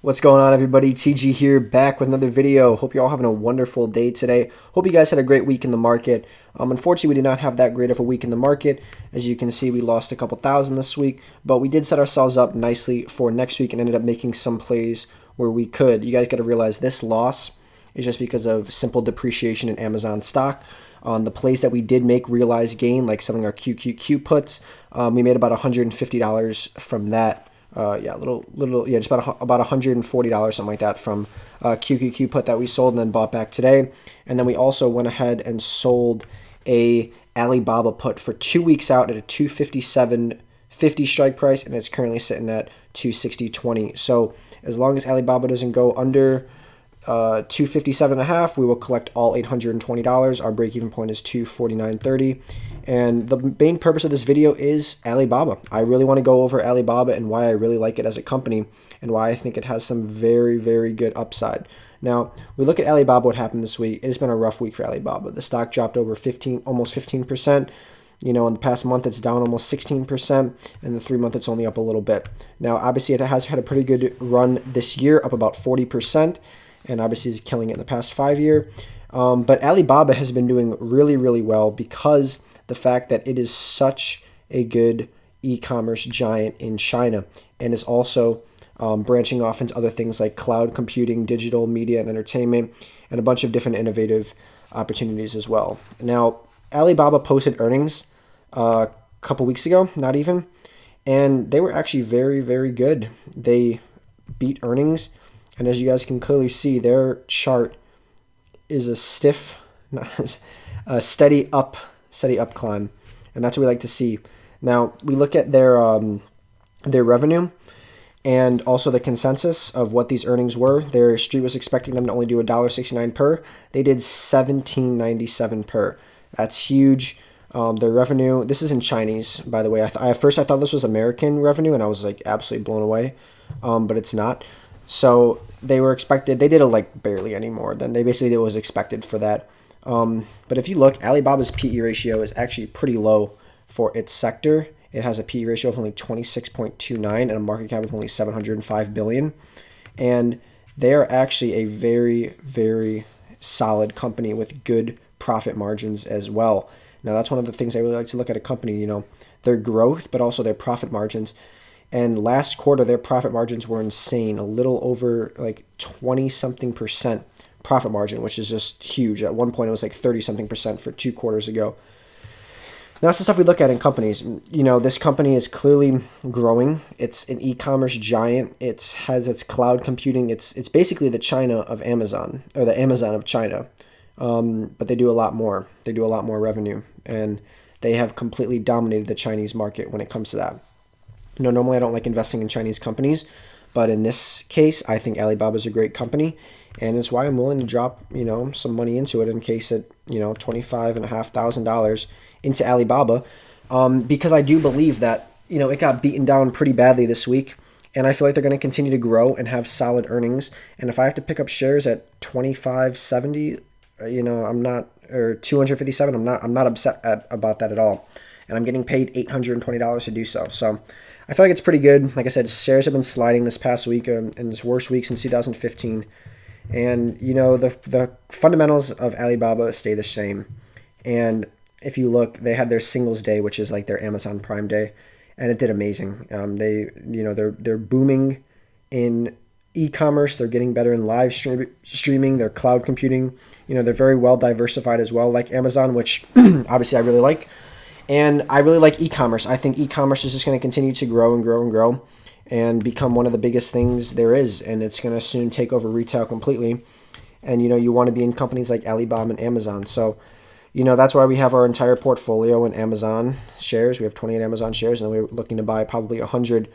What's going on, everybody? TG here, back with another video. Hope you're all having a wonderful day today. Hope you guys had a great week in the market. Unfortunately, we did not have that great of a week in the market. As you can see, we lost a couple thousand this week, but we did set ourselves up nicely for next week and ended up making some plays where we could. You guys got to realize this loss is just because of simple depreciation in Amazon stock. On the plays that we did make realized gain, like selling our QQQ puts, we made about $150 from that. Just about $140, something like that, from QQQ put that we sold and then bought back today. And then we also went ahead and sold a Alibaba put for 2 weeks out at a 257.50 strike price, and it's currently sitting at 260.20. So as long as Alibaba doesn't go under 257.5, we will collect all $820. Our break-even point is 249.30. And the main purpose of this video is Alibaba. I really want to go over Alibaba and why I really like it as a company and why I think it has some very, very good upside. Now, we look at Alibaba, what happened this week. It has been a rough week for Alibaba. The stock dropped over almost 15%. In the past month, it's down almost 16%, and the 3 month, it's only up a little bit. Now, obviously, it has had a pretty good run this year, up about 40%, and obviously is killing it in the past 5 year. But Alibaba has been doing really, really well because the fact that it is such a good e-commerce giant in China and is also branching off into other things like cloud computing, digital media and entertainment, and a bunch of different innovative opportunities as well. Now, Alibaba posted earnings a couple weeks ago, not even, and they were actually very, very good. They beat earnings, and as you guys can clearly see, their chart is a steady up climb, and that's what we like to see. Now we look at their revenue and also the consensus of what these earnings were. Their street was expecting them to only do $1.69 per. They did $17.97 per. That's huge. Their revenue. This is in Chinese, by the way. At first I thought this was American revenue, and I was like absolutely blown away, but it's not. So they were expected. They did barely any more than they basically did what was expected for that. But if you look, Alibaba's PE ratio is actually pretty low for its sector. It has a PE ratio of only 26.29 and a market cap of only $705 billion. And they are actually a very, very solid company with good profit margins as well. Now, that's one of the things I really like to look at a company, their growth, but also their profit margins. And last quarter, their profit margins were insane, a little over 20-something% profit margin, which is just huge. At one point, it was 30-something% for 2 quarters ago. Now, that's the stuff we look at in companies. This company is clearly growing. It's an e-commerce giant. It has its cloud computing. It's basically the China of Amazon, or the Amazon of China. But they do a lot more. They do a lot more revenue, and they have completely dominated the Chinese market when it comes to that. Normally I don't like investing in Chinese companies, but in this case, I think Alibaba is a great company, and it's why I'm willing to drop, some money into it in case it, $25,500 into Alibaba, because I do believe that, it got beaten down pretty badly this week, and I feel like they're going to continue to grow and have solid earnings. And if I have to pick up shares at 25.70, I'm not, or 257, I'm not upset about that at all. And I'm getting paid $820 to do so. So I feel like it's pretty good. Like I said, shares have been sliding this past week, in its worst week since 2015. And, the fundamentals of Alibaba stay the same. And if you look, they had their Singles Day, which is like their Amazon Prime Day, and it did amazing. They're booming in e-commerce. They're getting better in live streaming. Their cloud computing. They're very well diversified as well, like Amazon, which obviously I really like. And I really like e-commerce. I think e-commerce is just going to continue to grow and grow and grow and become one of the biggest things there is. And it's going to soon take over retail completely. And, you want to be in companies like Alibaba and Amazon. So, that's why we have our entire portfolio in Amazon shares. We have 28 Amazon shares, and we're looking to buy probably 100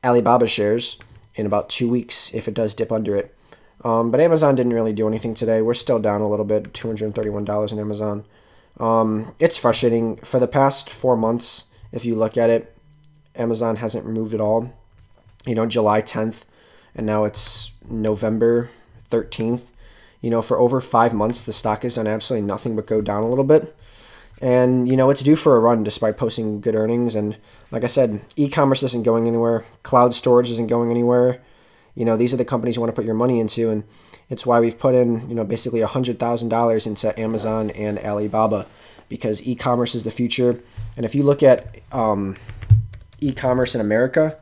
Alibaba shares in about 2 weeks if it does dip under it. But Amazon didn't really do anything today. We're still down a little bit, $231 in Amazon. It's frustrating. For the past 4 months, if you look at it, Amazon hasn't moved at all. July 10th, and now it's November 13th. For over 5 months, the stock has done absolutely nothing but go down a little bit. And, it's due for a run despite posting good earnings. And like I said, e-commerce isn't going anywhere. Cloud storage isn't going anywhere. These are the companies you want to put your money into, and it's why we've put in, basically $100,000 into Amazon and Alibaba, because e-commerce is the future. And if you look at e-commerce in America,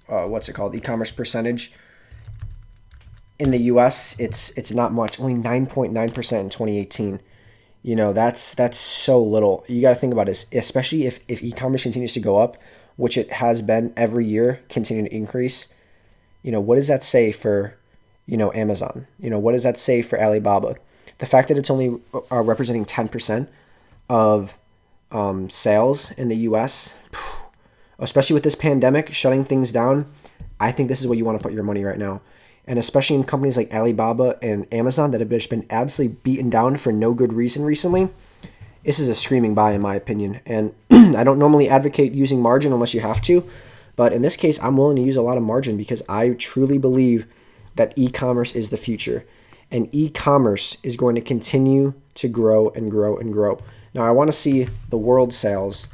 what's it called? E-commerce percentage in the U.S. It's not much, only 9.9% in 2018. That's so little. You got to think about it, especially if e-commerce continues to go up, which it has been every year, continuing to increase. What does that say for, Amazon? What does that say for Alibaba? The fact that it's only representing 10% of sales in the U.S., especially with this pandemic shutting things down, I think this is where you want to put your money right now. And especially in companies like Alibaba and Amazon that have just been absolutely beaten down for no good reason recently, this is a screaming buy in my opinion. And I don't normally advocate using margin unless you have to, but in this case, I'm willing to use a lot of margin because I truly believe that e-commerce is the future. And e-commerce is going to continue to grow and grow and grow. Now, I want to see the world sales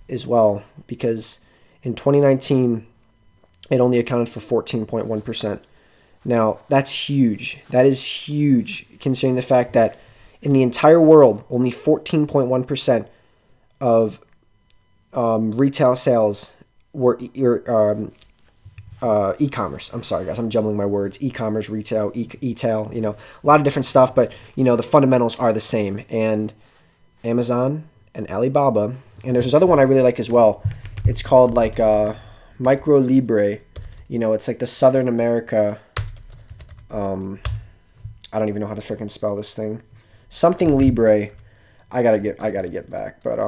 as well, because in 2019, it only accounted for 14.1%. Now, that's huge. That is huge, considering the fact that in the entire world, only 14.1% of retail sales were e-commerce. I'm sorry, guys. I'm jumbling my words. E-commerce, retail, e-tail, a lot of different stuff. But, the fundamentals are the same. And Amazon and Alibaba, and there's this other one I really like as well. It's called Micro Libre. It's like the Southern America. I don't even know how to freaking spell this thing. Something Libre. I gotta get back, but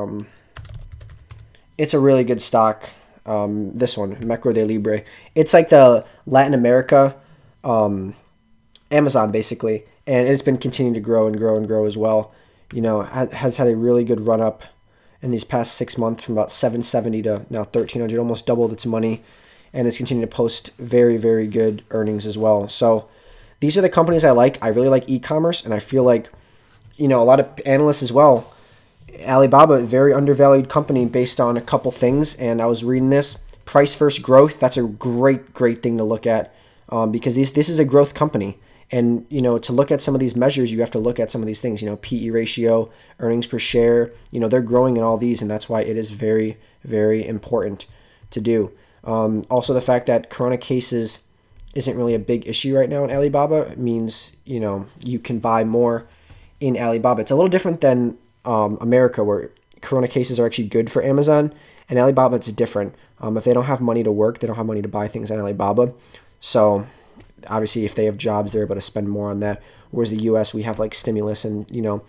it's a really good stock. This one, Micro de Libre. It's like the Latin America Amazon basically, and it's been continuing to grow and grow and grow as well. Has had a really good run up in these past 6 months from about 770 to now 1300, almost doubled its money, and it's continuing to post very, very good earnings as well. So these are the companies I like. I really like e-commerce, and I feel like, a lot of analysts as well. Alibaba, a very undervalued company based on a couple things, and I was reading this. Price versus growth, that's a great, great thing to look at because this is a growth company. And, to look at some of these measures, you have to look at some of these things, PE ratio, earnings per share, they're growing in all these, and that's why it is very, very important to do. Also, the fact that corona cases isn't really a big issue right now in Alibaba means, you can buy more in Alibaba. It's a little different than America, where corona cases are actually good for Amazon, and Alibaba, it's different. If they don't have money to work, they don't have money to buy things on Alibaba. So obviously, if they have jobs, they're able to spend more on that. Whereas the U.S., we have stimulus and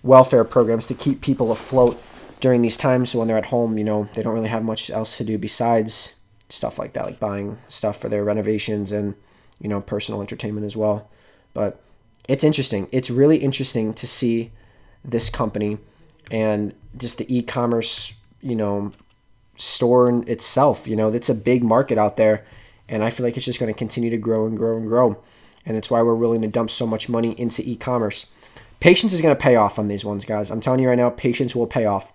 welfare programs to keep people afloat during these times. So when they're at home, they don't really have much else to do besides stuff like that, like buying stuff for their renovations and personal entertainment as well. But it's interesting. It's really interesting to see this company and just the e-commerce, store in itself. It's a big market out there. And I feel like it's just going to continue to grow and grow and grow. And it's why we're willing to dump so much money into e-commerce. Patience is going to pay off on these ones, guys. I'm telling you right now, patience will pay off.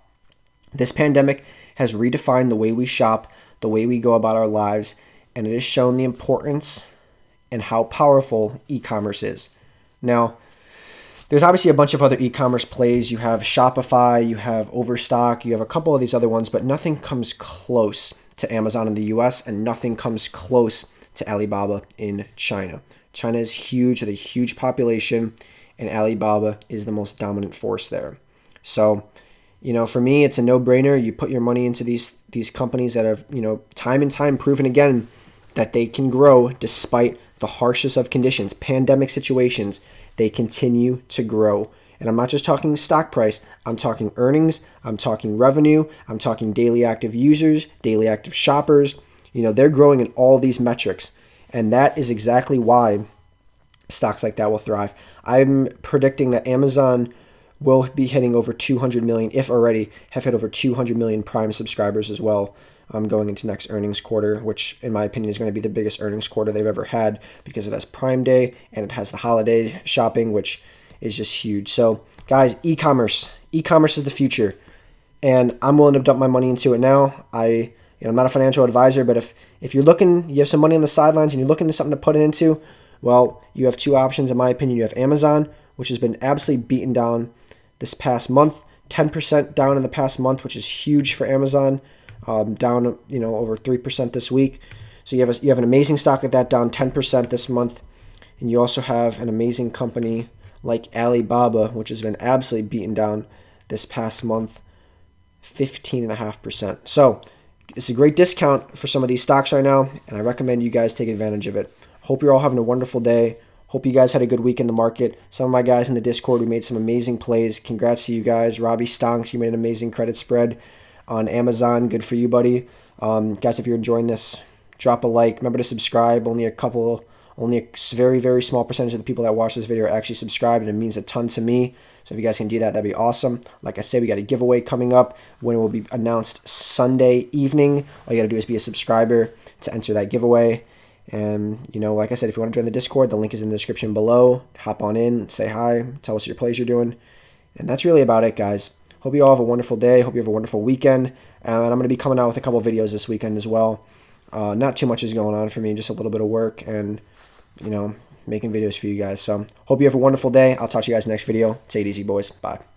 This pandemic has redefined the way we shop, the way we go about our lives, and it has shown the importance and how powerful e-commerce is. Now, there's obviously a bunch of other e-commerce plays. You have Shopify, you have Overstock, you have a couple of these other ones, but nothing comes close to Amazon in the US, and nothing comes close to Alibaba in China. China is huge with a huge population, and Alibaba is the most dominant force there. So, for me, it's a no-brainer. You put your money into these companies that have, time and time proven again that they can grow despite the harshest of conditions, pandemic situations. They continue to grow. And I'm not just talking stock price. I'm talking earnings. I'm talking revenue. I'm talking daily active users, daily active shoppers. They're growing in all these metrics. And that is exactly why stocks like that will thrive. I'm predicting that Amazon will be hitting over 200 million, if already have hit over 200 million Prime subscribers as well, going into next earnings quarter, which in my opinion is going to be the biggest earnings quarter they've ever had because it has Prime Day and it has the holiday shopping, which is just huge. So guys, e-commerce is the future, and I'm willing to dump my money into it now. I'm not a financial advisor, but if you're looking, you have some money on the sidelines and you're looking for something to put it into, well, you have two options in my opinion. You have Amazon, which has been absolutely beaten down this past month, 10% down in the past month, which is huge for Amazon, down over 3% this week. So you have an amazing stock like that down 10% this month, and you also have an amazing company like Alibaba, which has been absolutely beaten down this past month, 15.5%. So it's a great discount for some of these stocks right now, and I recommend you guys take advantage of it. Hope you're all having a wonderful day. Hope you guys had a good week in the market. Some of my guys in the Discord, we made some amazing plays. Congrats to you guys. Robbie Stonks, you made an amazing credit spread on Amazon. Good for you, buddy. Guys, if you're enjoying this, drop a like. Remember to subscribe. Only a very, very small percentage of the people that watch this video are actually subscribed, and it means a ton to me. So if you guys can do that, that'd be awesome. Like I said, we got a giveaway coming up when it will be announced Sunday evening. All you got to do is be a subscriber to enter that giveaway. And, like I said, if you want to join the Discord, the link is in the description below. Hop on in, say hi, tell us your plays you're doing. And that's really about it, guys. Hope you all have a wonderful day. Hope you have a wonderful weekend. And I'm going to be coming out with a couple videos this weekend as well. Not too much is going on for me, just a little bit of work and, making videos for you guys. So hope you have a wonderful day. I'll talk to you guys next video. Take it easy, boys. Bye.